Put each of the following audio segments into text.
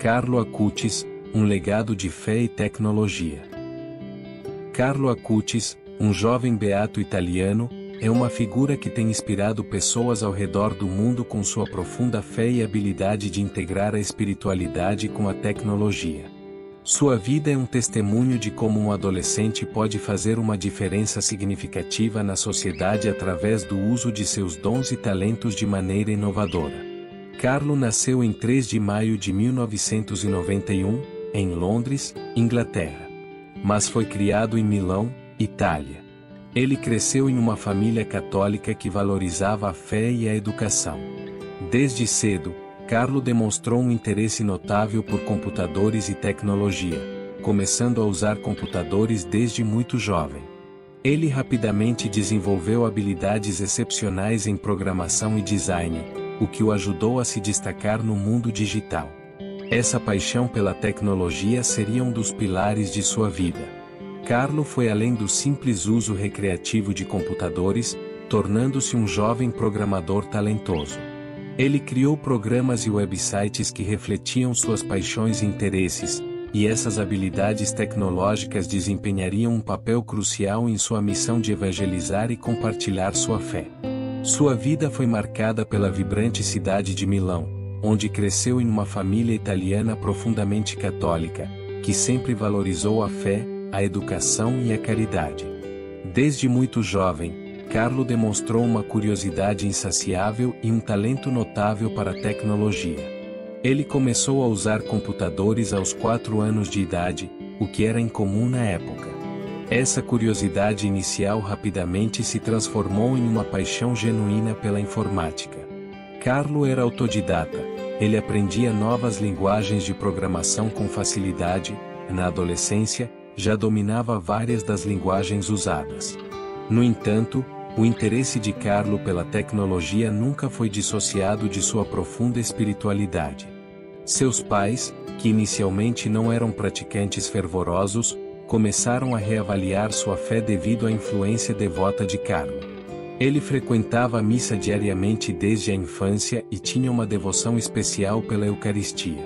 Carlo Acutis, um legado de fé e tecnologia. Carlo Acutis, um jovem beato italiano, é uma figura que tem inspirado pessoas ao redor do mundo com sua profunda fé e habilidade de integrar a espiritualidade com a tecnologia. Sua vida é um testemunho de como um adolescente pode fazer uma diferença significativa na sociedade através do uso de seus dons e talentos de maneira inovadora. Carlo nasceu em 3 de maio de 1991, em Londres, Inglaterra. Mas foi criado em Milão, Itália. Ele cresceu em uma família católica que valorizava a fé e a educação. Desde cedo, Carlo demonstrou um interesse notável por computadores e tecnologia, começando a usar computadores desde muito jovem. Ele rapidamente desenvolveu habilidades excepcionais em programação e design, o que o ajudou a se destacar no mundo digital. Essa paixão pela tecnologia seria um dos pilares de sua vida. Carlo foi além do simples uso recreativo de computadores, tornando-se um jovem programador talentoso. Ele criou programas e websites que refletiam suas paixões e interesses, e essas habilidades tecnológicas desempenhariam um papel crucial em sua missão de evangelizar e compartilhar sua fé. Sua vida foi marcada pela vibrante cidade de Milão, onde cresceu em uma família italiana profundamente católica, que sempre valorizou a fé, a educação e a caridade. Desde muito jovem, Carlo demonstrou uma curiosidade insaciável e um talento notável para a tecnologia. Ele começou a usar computadores aos 4 anos de idade, o que era incomum na época. Essa curiosidade inicial rapidamente se transformou em uma paixão genuína pela informática. Carlo era autodidata, ele aprendia novas linguagens de programação com facilidade. Na adolescência, já dominava várias das linguagens usadas. No entanto, o interesse de Carlo pela tecnologia nunca foi dissociado de sua profunda espiritualidade. Seus pais, que inicialmente não eram praticantes fervorosos, começaram a reavaliar sua fé devido à influência devota de Carlo. Ele frequentava a missa diariamente desde a infância e tinha uma devoção especial pela Eucaristia.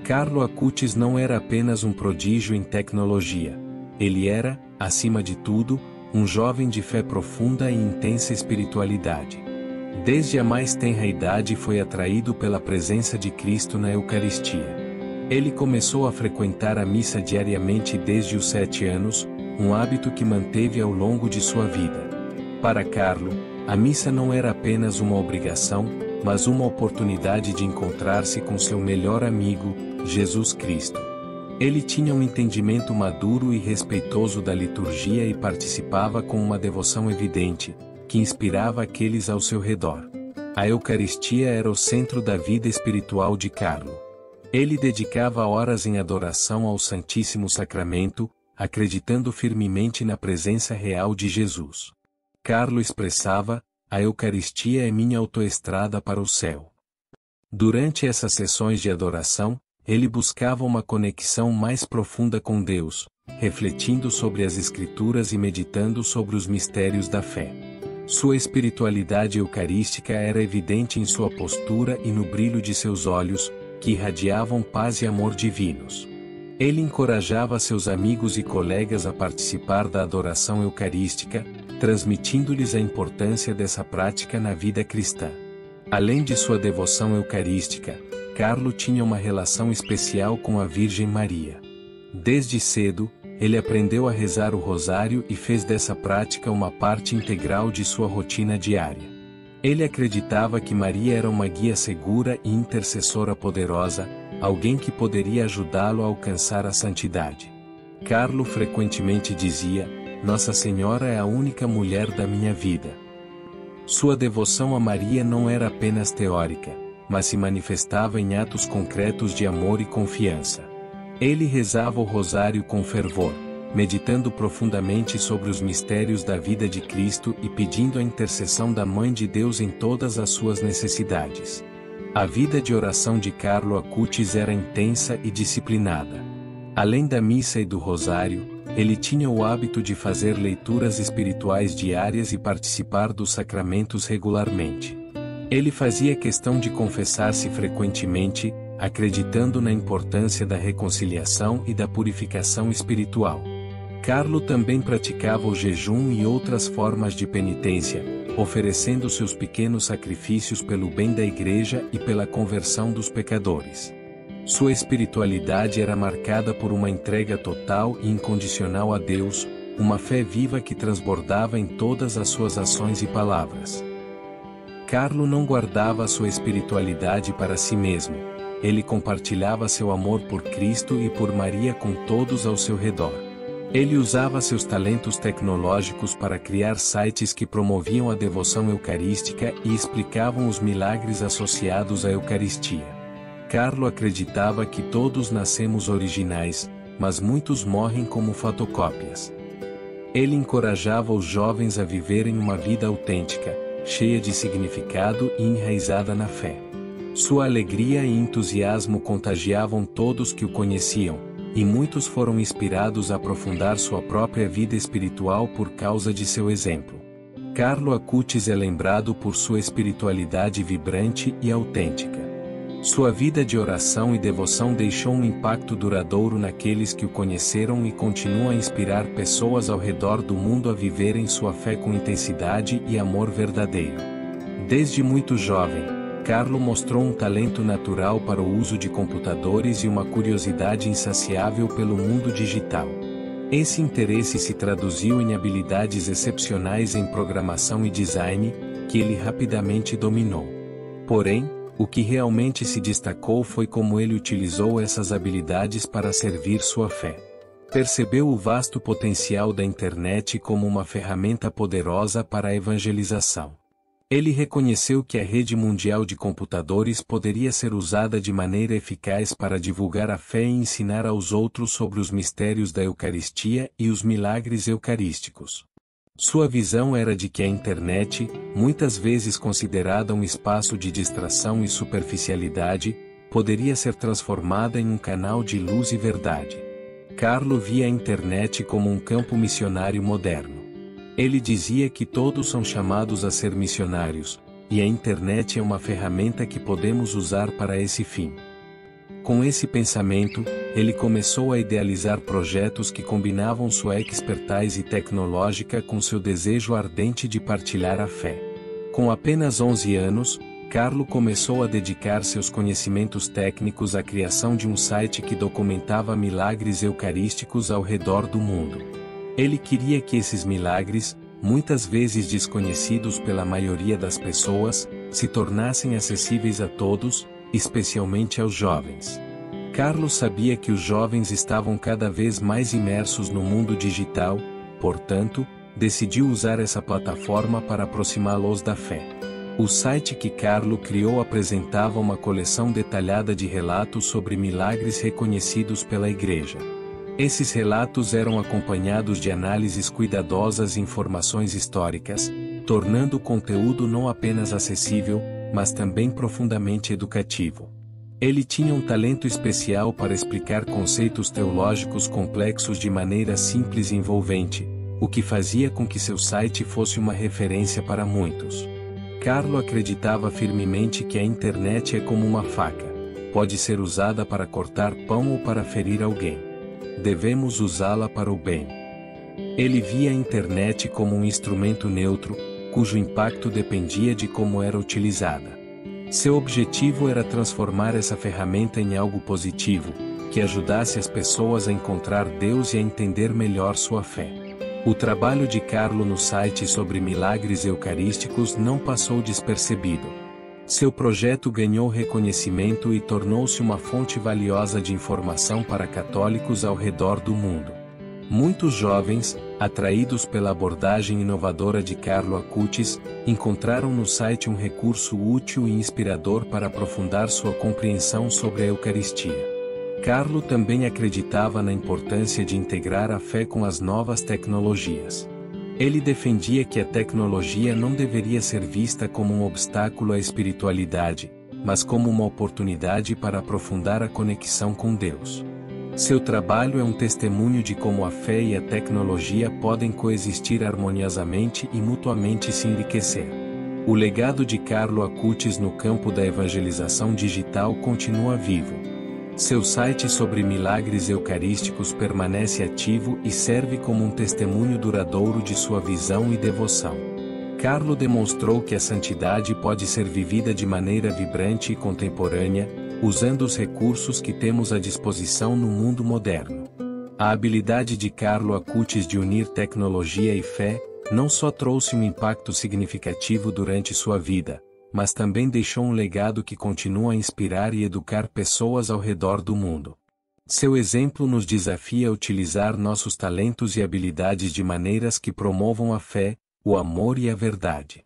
Carlo Acutis não era apenas um prodígio em tecnologia. Ele era, acima de tudo, um jovem de fé profunda e intensa espiritualidade. Desde a mais tenra idade foi atraído pela presença de Cristo na Eucaristia. Ele começou a frequentar a missa diariamente desde os 7 anos, um hábito que manteve ao longo de sua vida. Para Carlo, a missa não era apenas uma obrigação, mas uma oportunidade de encontrar-se com seu melhor amigo, Jesus Cristo. Ele tinha um entendimento maduro e respeitoso da liturgia e participava com uma devoção evidente, que inspirava aqueles ao seu redor. A Eucaristia era o centro da vida espiritual de Carlo. Ele dedicava horas em adoração ao Santíssimo Sacramento, acreditando firmemente na presença real de Jesus. Carlo expressava: "A Eucaristia é minha autoestrada para o céu." Durante essas sessões de adoração, ele buscava uma conexão mais profunda com Deus, refletindo sobre as Escrituras e meditando sobre os mistérios da fé. Sua espiritualidade eucarística era evidente em sua postura e no brilho de seus olhos, que irradiavam paz e amor divinos. Ele encorajava seus amigos e colegas a participar da adoração eucarística, transmitindo-lhes a importância dessa prática na vida cristã. Além de sua devoção eucarística, Carlo tinha uma relação especial com a Virgem Maria. Desde cedo, ele aprendeu a rezar o rosário e fez dessa prática uma parte integral de sua rotina diária. Ele acreditava que Maria era uma guia segura e intercessora poderosa, alguém que poderia ajudá-lo a alcançar a santidade. Carlo frequentemente dizia: "Nossa Senhora é a única mulher da minha vida." Sua devoção a Maria não era apenas teórica, mas se manifestava em atos concretos de amor e confiança. Ele rezava o rosário com fervor, meditando profundamente sobre os mistérios da vida de Cristo e pedindo a intercessão da Mãe de Deus em todas as suas necessidades. A vida de oração de Carlo Acutis era intensa e disciplinada. Além da missa e do rosário, ele tinha o hábito de fazer leituras espirituais diárias e participar dos sacramentos regularmente. Ele fazia questão de confessar-se frequentemente, acreditando na importância da reconciliação e da purificação espiritual. Carlo também praticava o jejum e outras formas de penitência, oferecendo seus pequenos sacrifícios pelo bem da igreja e pela conversão dos pecadores. Sua espiritualidade era marcada por uma entrega total e incondicional a Deus, uma fé viva que transbordava em todas as suas ações e palavras. Carlo não guardava sua espiritualidade para si mesmo, ele compartilhava seu amor por Cristo e por Maria com todos ao seu redor. Ele usava seus talentos tecnológicos para criar sites que promoviam a devoção eucarística e explicavam os milagres associados à Eucaristia. Carlo acreditava que todos nascemos originais, mas muitos morrem como fotocópias. Ele encorajava os jovens a viverem uma vida autêntica, cheia de significado e enraizada na fé. Sua alegria e entusiasmo contagiavam todos que o conheciam, e muitos foram inspirados a aprofundar sua própria vida espiritual por causa de seu exemplo. Carlo Acutis é lembrado por sua espiritualidade vibrante e autêntica. Sua vida de oração e devoção deixou um impacto duradouro naqueles que o conheceram e continua a inspirar pessoas ao redor do mundo a viverem sua fé com intensidade e amor verdadeiro. Desde muito jovem, Carlo mostrou um talento natural para o uso de computadores e uma curiosidade insaciável pelo mundo digital. Esse interesse se traduziu em habilidades excepcionais em programação e design, que ele rapidamente dominou. Porém, o que realmente se destacou foi como ele utilizou essas habilidades para servir sua fé. Percebeu o vasto potencial da internet como uma ferramenta poderosa para a evangelização. Ele reconheceu que a rede mundial de computadores poderia ser usada de maneira eficaz para divulgar a fé e ensinar aos outros sobre os mistérios da Eucaristia e os milagres eucarísticos. Sua visão era de que a internet, muitas vezes considerada um espaço de distração e superficialidade, poderia ser transformada em um canal de luz e verdade. Carlo via a internet como um campo missionário moderno. Ele dizia que todos são chamados a ser missionários, e a internet é uma ferramenta que podemos usar para esse fim. Com esse pensamento, ele começou a idealizar projetos que combinavam sua expertise tecnológica com seu desejo ardente de partilhar a fé. Com apenas 11 anos, Carlo começou a dedicar seus conhecimentos técnicos à criação de um site que documentava milagres eucarísticos ao redor do mundo. Ele queria que esses milagres, muitas vezes desconhecidos pela maioria das pessoas, se tornassem acessíveis a todos, especialmente aos jovens. Carlo sabia que os jovens estavam cada vez mais imersos no mundo digital, portanto, decidiu usar essa plataforma para aproximá-los da fé. O site que Carlo criou apresentava uma coleção detalhada de relatos sobre milagres reconhecidos pela Igreja. Esses relatos eram acompanhados de análises cuidadosas e informações históricas, tornando o conteúdo não apenas acessível, mas também profundamente educativo. Ele tinha um talento especial para explicar conceitos teológicos complexos de maneira simples e envolvente, o que fazia com que seu site fosse uma referência para muitos. Carlo acreditava firmemente que a internet é como uma faca, pode ser usada para cortar pão ou para ferir alguém. Devemos usá-la para o bem. Ele via a internet como um instrumento neutro, cujo impacto dependia de como era utilizada. Seu objetivo era transformar essa ferramenta em algo positivo, que ajudasse as pessoas a encontrar Deus e a entender melhor sua fé. O trabalho de Carlo no site sobre milagres eucarísticos não passou despercebido. Seu projeto ganhou reconhecimento e tornou-se uma fonte valiosa de informação para católicos ao redor do mundo. Muitos jovens, atraídos pela abordagem inovadora de Carlo Acutis, encontraram no site um recurso útil e inspirador para aprofundar sua compreensão sobre a Eucaristia. Carlo também acreditava na importância de integrar a fé com as novas tecnologias. Ele defendia que a tecnologia não deveria ser vista como um obstáculo à espiritualidade, mas como uma oportunidade para aprofundar a conexão com Deus. Seu trabalho é um testemunho de como a fé e a tecnologia podem coexistir harmoniosamente e mutuamente se enriquecer. O legado de Carlo Acutis no campo da evangelização digital continua vivo. Seu site sobre milagres eucarísticos permanece ativo e serve como um testemunho duradouro de sua visão e devoção. Carlo demonstrou que a santidade pode ser vivida de maneira vibrante e contemporânea, usando os recursos que temos à disposição no mundo moderno. A habilidade de Carlo Acutis de unir tecnologia e fé não só trouxe um impacto significativo durante sua vida, mas também deixou um legado que continua a inspirar e educar pessoas ao redor do mundo. Seu exemplo nos desafia a utilizar nossos talentos e habilidades de maneiras que promovam a fé, o amor e a verdade.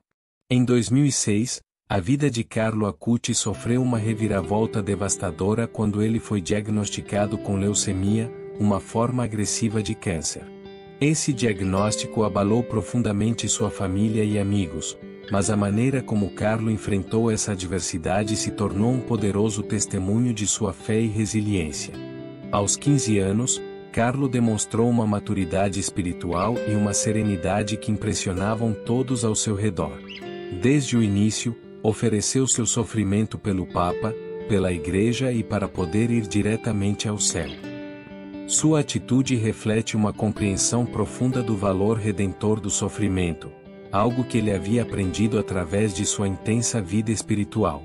Em 2006, a vida de Carlo Acutis sofreu uma reviravolta devastadora quando ele foi diagnosticado com leucemia, uma forma agressiva de câncer. Esse diagnóstico abalou profundamente sua família e amigos, mas a maneira como Carlo enfrentou essa adversidade se tornou um poderoso testemunho de sua fé e resiliência. Aos 15 anos, Carlo demonstrou uma maturidade espiritual e uma serenidade que impressionavam todos ao seu redor. Desde o início, ofereceu seu sofrimento pelo Papa, pela Igreja e para poder ir diretamente ao céu. Sua atitude reflete uma compreensão profunda do valor redentor do sofrimento, algo que ele havia aprendido através de sua intensa vida espiritual.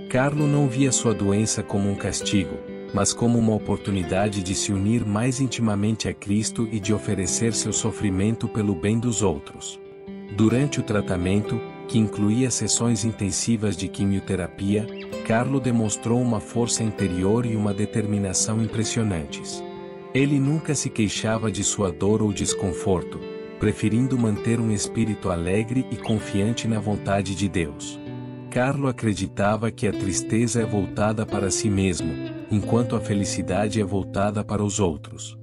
Carlo não via sua doença como um castigo, mas como uma oportunidade de se unir mais intimamente a Cristo e de oferecer seu sofrimento pelo bem dos outros. Durante o tratamento, que incluía sessões intensivas de quimioterapia, Carlo demonstrou uma força interior e uma determinação impressionantes. Ele nunca se queixava de sua dor ou desconforto, preferindo manter um espírito alegre e confiante na vontade de Deus. Carlo acreditava que a tristeza é voltada para si mesmo, enquanto a felicidade é voltada para os outros.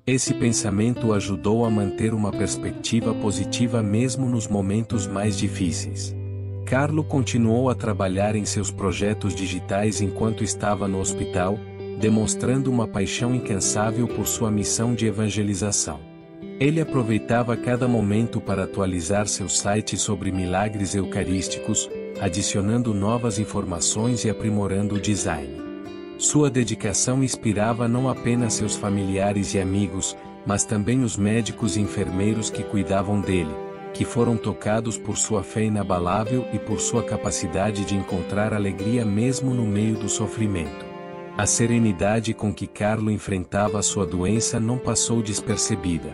Esse pensamento o ajudou a manter uma perspectiva positiva mesmo nos momentos mais difíceis. Carlo continuou a trabalhar em seus projetos digitais enquanto estava no hospital, demonstrando uma paixão incansável por sua missão de evangelização. Ele aproveitava cada momento para atualizar seu site sobre milagres eucarísticos, adicionando novas informações e aprimorando o design. Sua dedicação inspirava não apenas seus familiares e amigos, mas também os médicos e enfermeiros que cuidavam dele, que foram tocados por sua fé inabalável e por sua capacidade de encontrar alegria mesmo no meio do sofrimento. A serenidade com que Carlo enfrentava sua doença não passou despercebida.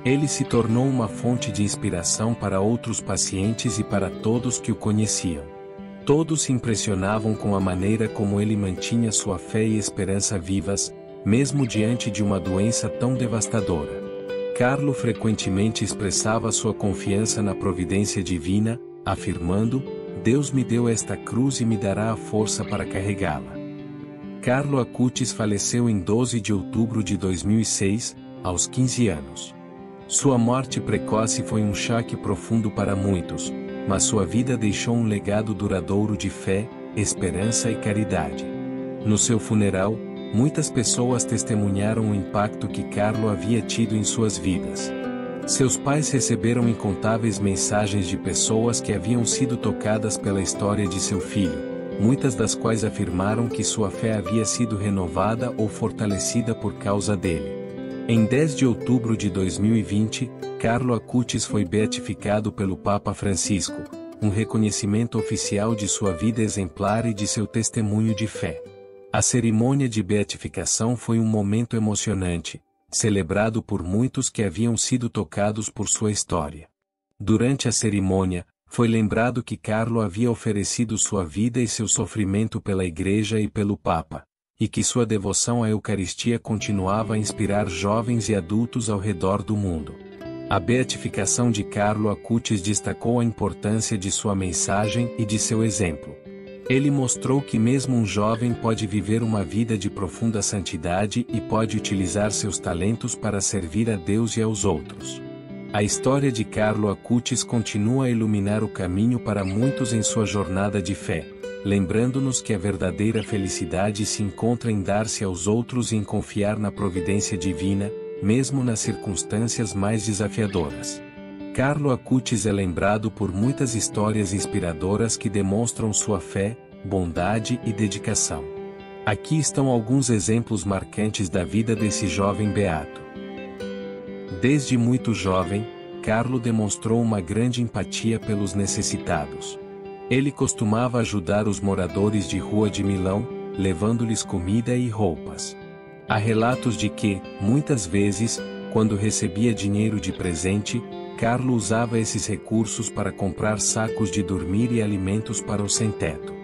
Ele se tornou uma fonte de inspiração para outros pacientes e para todos que o conheciam. Todos se impressionavam com a maneira como ele mantinha sua fé e esperança vivas, mesmo diante de uma doença tão devastadora. Carlo frequentemente expressava sua confiança na providência divina, afirmando: "Deus me deu esta cruz e me dará a força para carregá-la." Carlo Acutis faleceu em 12 de outubro de 2006, aos 15 anos. Sua morte precoce foi um choque profundo para muitos, mas sua vida deixou um legado duradouro de fé, esperança e caridade. No seu funeral, muitas pessoas testemunharam o impacto que Carlo havia tido em suas vidas. Seus pais receberam incontáveis mensagens de pessoas que haviam sido tocadas pela história de seu filho, muitas das quais afirmaram que sua fé havia sido renovada ou fortalecida por causa dele. Em 10 de outubro de 2020, Carlo Acutis foi beatificado pelo Papa Francisco, um reconhecimento oficial de sua vida exemplar e de seu testemunho de fé. A cerimônia de beatificação foi um momento emocionante, celebrado por muitos que haviam sido tocados por sua história. Durante a cerimônia, foi lembrado que Carlo havia oferecido sua vida e seu sofrimento pela Igreja e pelo Papa, e que sua devoção à Eucaristia continuava a inspirar jovens e adultos ao redor do mundo. A beatificação de Carlo Acutis destacou a importância de sua mensagem e de seu exemplo. Ele mostrou que mesmo um jovem pode viver uma vida de profunda santidade e pode utilizar seus talentos para servir a Deus e aos outros. A história de Carlo Acutis continua a iluminar o caminho para muitos em sua jornada de fé, lembrando-nos que a verdadeira felicidade se encontra em dar-se aos outros e em confiar na providência divina, mesmo nas circunstâncias mais desafiadoras. Carlo Acutis é lembrado por muitas histórias inspiradoras que demonstram sua fé, bondade e dedicação. Aqui estão alguns exemplos marcantes da vida desse jovem beato. Desde muito jovem, Carlo demonstrou uma grande empatia pelos necessitados. Ele costumava ajudar os moradores de rua de Milão, levando-lhes comida e roupas. Há relatos de que, muitas vezes, quando recebia dinheiro de presente, Carlo usava esses recursos para comprar sacos de dormir e alimentos para o sem-teto.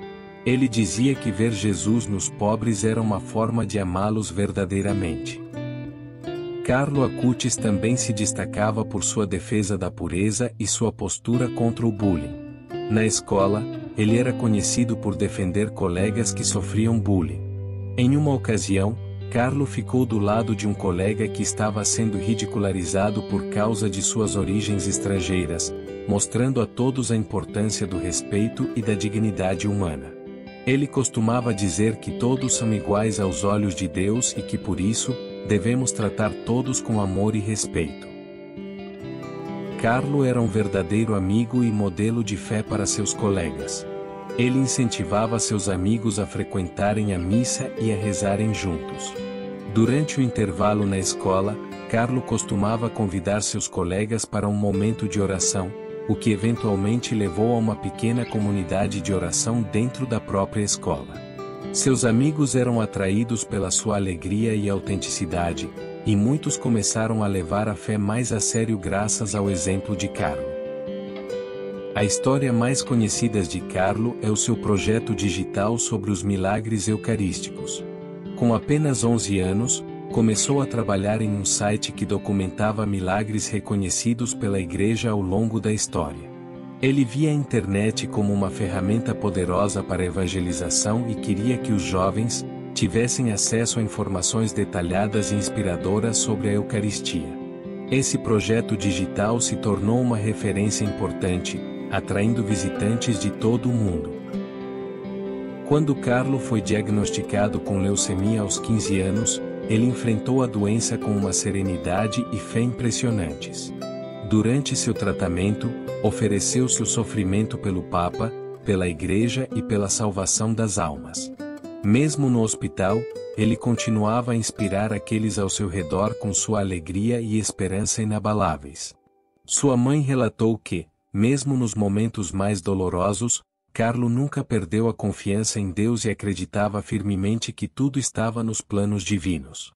Ele dizia que ver Jesus nos pobres era uma forma de amá-los verdadeiramente. Carlo Acutis também se destacava por sua defesa da pureza e sua postura contra o bullying. Na escola, ele era conhecido por defender colegas que sofriam bullying. Em uma ocasião, Carlo ficou do lado de um colega que estava sendo ridicularizado por causa de suas origens estrangeiras, mostrando a todos a importância do respeito e da dignidade humana. Ele costumava dizer que todos são iguais aos olhos de Deus e que por isso, devemos tratar todos com amor e respeito. Carlo era um verdadeiro amigo e modelo de fé para seus colegas. Ele incentivava seus amigos a frequentarem a missa e a rezarem juntos. Durante o intervalo na escola, Carlo costumava convidar seus colegas para um momento de oração, o que eventualmente levou a uma pequena comunidade de oração dentro da própria escola. Seus amigos eram atraídos pela sua alegria e autenticidade, e muitos começaram a levar a fé mais a sério graças ao exemplo de Carlo. A história mais conhecida de Carlo é o seu projeto digital sobre os milagres eucarísticos. Com apenas 11 anos, começou a trabalhar em um site que documentava milagres reconhecidos pela Igreja ao longo da história. Ele via a internet como uma ferramenta poderosa para a evangelização e queria que os jovens tivessem acesso a informações detalhadas e inspiradoras sobre a Eucaristia. Esse projeto digital se tornou uma referência importante, atraindo visitantes de todo o mundo. Quando Carlo foi diagnosticado com leucemia aos 15 anos, ele enfrentou a doença com uma serenidade e fé impressionantes. Durante seu tratamento, ofereceu seu sofrimento pelo Papa, pela Igreja e pela salvação das almas. Mesmo no hospital, ele continuava a inspirar aqueles ao seu redor com sua alegria e esperança inabaláveis. Sua mãe relatou que, mesmo nos momentos mais dolorosos, Carlo nunca perdeu a confiança em Deus e acreditava firmemente que tudo estava nos planos divinos.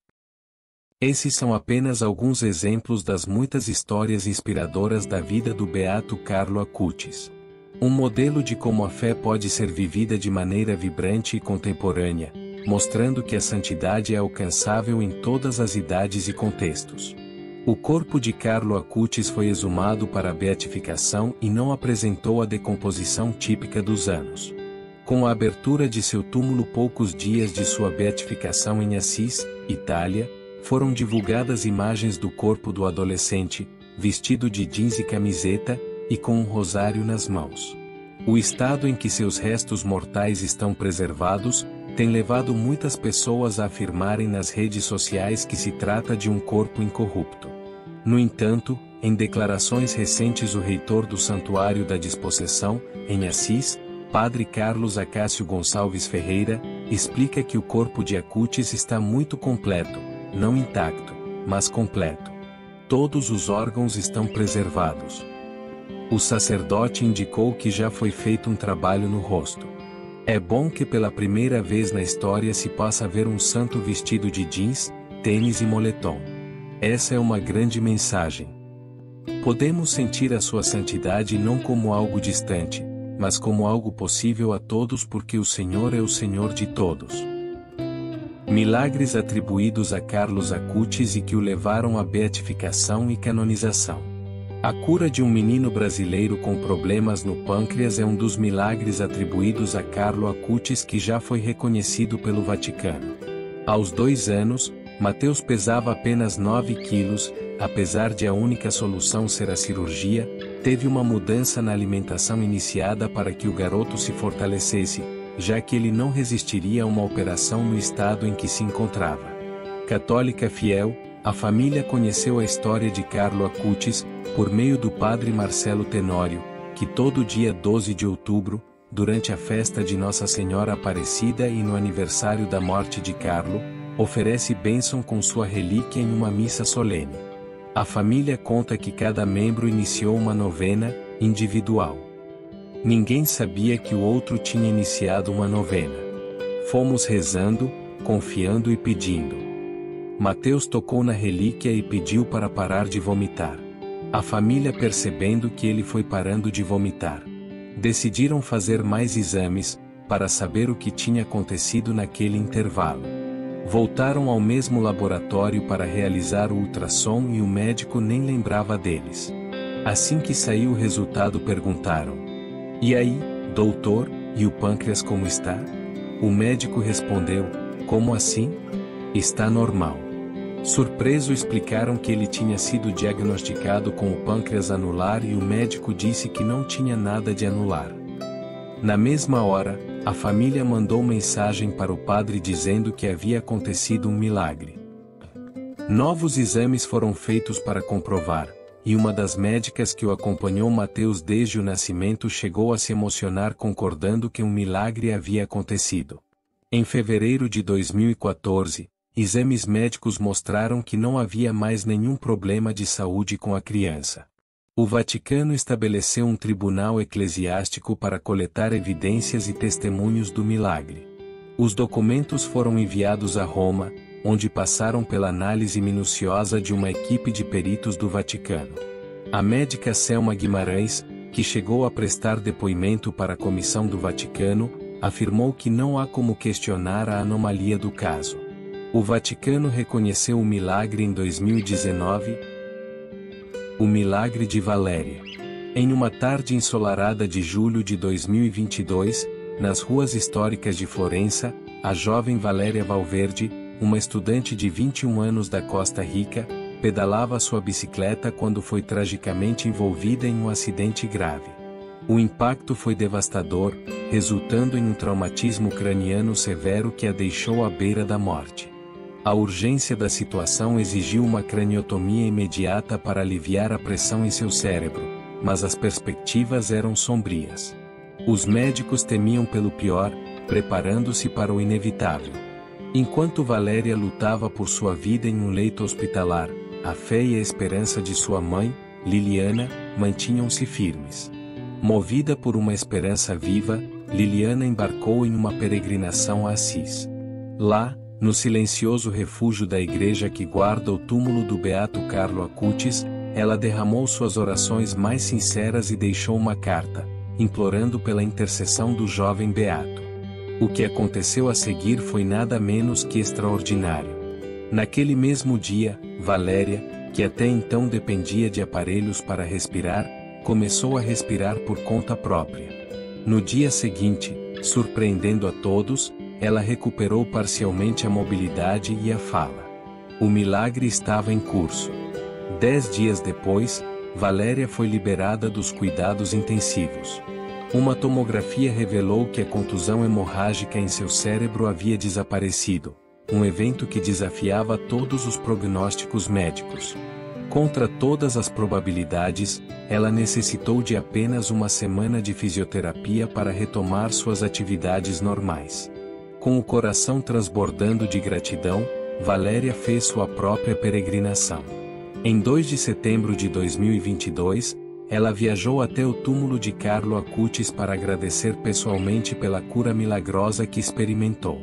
Esses são apenas alguns exemplos das muitas histórias inspiradoras da vida do beato Carlo Acutis. Um modelo de como a fé pode ser vivida de maneira vibrante e contemporânea, mostrando que a santidade é alcançável em todas as idades e contextos. O corpo de Carlo Acutis foi exumado para a beatificação e não apresentou a decomposição típica dos anos. Com a abertura de seu túmulo poucos dias de sua beatificação em Assis, Itália, foram divulgadas imagens do corpo do adolescente, vestido de jeans e camiseta, e com um rosário nas mãos. O estado em que seus restos mortais estão preservados, tem levado muitas pessoas a afirmarem nas redes sociais que se trata de um corpo incorrupto. No entanto, em declarações recentes o reitor do Santuário da Dispossessão, em Assis, Padre Carlos Acácio Gonçalves Ferreira, explica que o corpo de Acutis está muito completo, não intacto, mas completo. Todos os órgãos estão preservados. O sacerdote indicou que já foi feito um trabalho no rosto. É bom que pela primeira vez na história se possa ver um santo vestido de jeans, tênis e moletom. Essa é uma grande mensagem. Podemos sentir a sua santidade não como algo distante, mas como algo possível a todos porque o Senhor é o Senhor de todos. Milagres atribuídos a Carlos Acutis e que o levaram à beatificação e canonização. A cura de um menino brasileiro com problemas no pâncreas é um dos milagres atribuídos a Carlo Acutis que já foi reconhecido pelo Vaticano. Aos 2 anos, Mateus pesava apenas 9 quilos, apesar de a única solução ser a cirurgia, teve uma mudança na alimentação iniciada para que o garoto se fortalecesse, já que ele não resistiria a uma operação no estado em que se encontrava. Católica fiel, a família conheceu a história de Carlo Acutis, por meio do Padre Marcelo Tenório, que todo dia 12 de outubro, durante a festa de Nossa Senhora Aparecida e no aniversário da morte de Carlo, oferece bênção com sua relíquia em uma missa solene. A família conta que cada membro iniciou uma novena, individual. Ninguém sabia que o outro tinha iniciado uma novena. Fomos rezando, confiando e pedindo. Mateus tocou na relíquia e pediu para parar de vomitar. A família, percebendo que ele foi parando de vomitar, decidiram fazer mais exames, para saber o que tinha acontecido naquele intervalo. Voltaram ao mesmo laboratório para realizar o ultrassom e o médico nem lembrava deles. Assim que saiu o resultado, perguntaram: "E aí, doutor, e o pâncreas como está?" O médico respondeu: "Como assim? Está normal." Surpreso, explicaram que ele tinha sido diagnosticado com o pâncreas anular e o médico disse que não tinha nada de anular. Na mesma hora, a família mandou mensagem para o padre dizendo que havia acontecido um milagre. Novos exames foram feitos para comprovar, e uma das médicas que o acompanhou Mateus desde o nascimento chegou a se emocionar concordando que um milagre havia acontecido. Em fevereiro de 2014, exames médicos mostraram que não havia mais nenhum problema de saúde com a criança. O Vaticano estabeleceu um tribunal eclesiástico para coletar evidências e testemunhos do milagre. Os documentos foram enviados a Roma, onde passaram pela análise minuciosa de uma equipe de peritos do Vaticano. A médica Selma Guimarães, que chegou a prestar depoimento para a Comissão do Vaticano, afirmou que não há como questionar a anomalia do caso. O Vaticano reconheceu o milagre em 2019. O milagre de Valéria. Em uma tarde ensolarada de julho de 2022, nas ruas históricas de Florença, a jovem Valéria Valverde, uma estudante de 21 anos da Costa Rica, pedalava sua bicicleta quando foi tragicamente envolvida em um acidente grave. O impacto foi devastador, resultando em um traumatismo craniano severo que a deixou à beira da morte. A urgência da situação exigiu uma craniotomia imediata para aliviar a pressão em seu cérebro, mas as perspectivas eram sombrias. Os médicos temiam pelo pior, preparando-se para o inevitável. Enquanto Valéria lutava por sua vida em um leito hospitalar, a fé e a esperança de sua mãe, Liliana, mantinham-se firmes. Movida por uma esperança viva, Liliana embarcou em uma peregrinação a Assis. Lá, no silencioso refúgio da igreja que guarda o túmulo do beato Carlo Acutis, ela derramou suas orações mais sinceras e deixou uma carta, implorando pela intercessão do jovem beato. O que aconteceu a seguir foi nada menos que extraordinário. Naquele mesmo dia, Valéria, que até então dependia de aparelhos para respirar, começou a respirar por conta própria. No dia seguinte, surpreendendo a todos, ela recuperou parcialmente a mobilidade e a fala. O milagre estava em curso. 10 dias depois, Valéria foi liberada dos cuidados intensivos. Uma tomografia revelou que a contusão hemorrágica em seu cérebro havia desaparecido, um evento que desafiava todos os prognósticos médicos. Contra todas as probabilidades, ela necessitou de apenas uma semana de fisioterapia para retomar suas atividades normais. Com o coração transbordando de gratidão, Valéria fez sua própria peregrinação. Em 2 de setembro de 2022, ela viajou até o túmulo de Carlo Acutis para agradecer pessoalmente pela cura milagrosa que experimentou.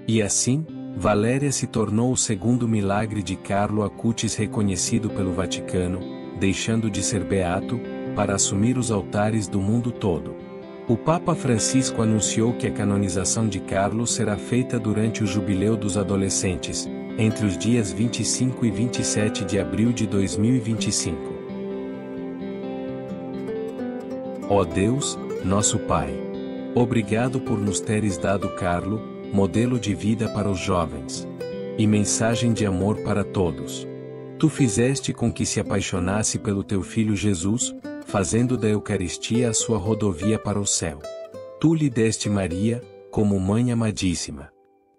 E assim, Valéria se tornou o segundo milagre de Carlo Acutis reconhecido pelo Vaticano, deixando de ser beato, para assumir os altares do mundo todo. O Papa Francisco anunciou que a canonização de Carlo será feita durante o Jubileu dos Adolescentes, entre os dias 25 e 27 de abril de 2025. Ó Deus, nosso Pai, obrigado por nos teres dado Carlo, modelo de vida para os jovens, e mensagem de amor para todos. Tu fizeste com que se apaixonasse pelo teu Filho Jesus, fazendo da Eucaristia a sua rodovia para o céu. Tu lhe deste Maria, como mãe amadíssima.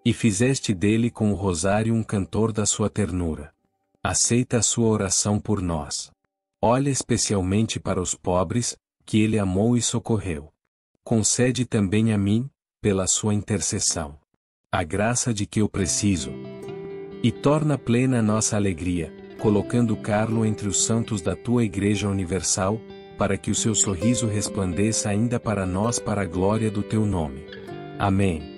E fizeste dele com o rosário um cantor da sua ternura. Aceita a sua oração por nós. Olha especialmente para os pobres, que ele amou e socorreu. Concede também a mim, pela sua intercessão, a graça de que eu preciso. E torna plena nossa alegria, colocando Carlo entre os santos da tua Igreja Universal, para que o seu sorriso resplandeça ainda para nós para a glória do teu nome. Amém.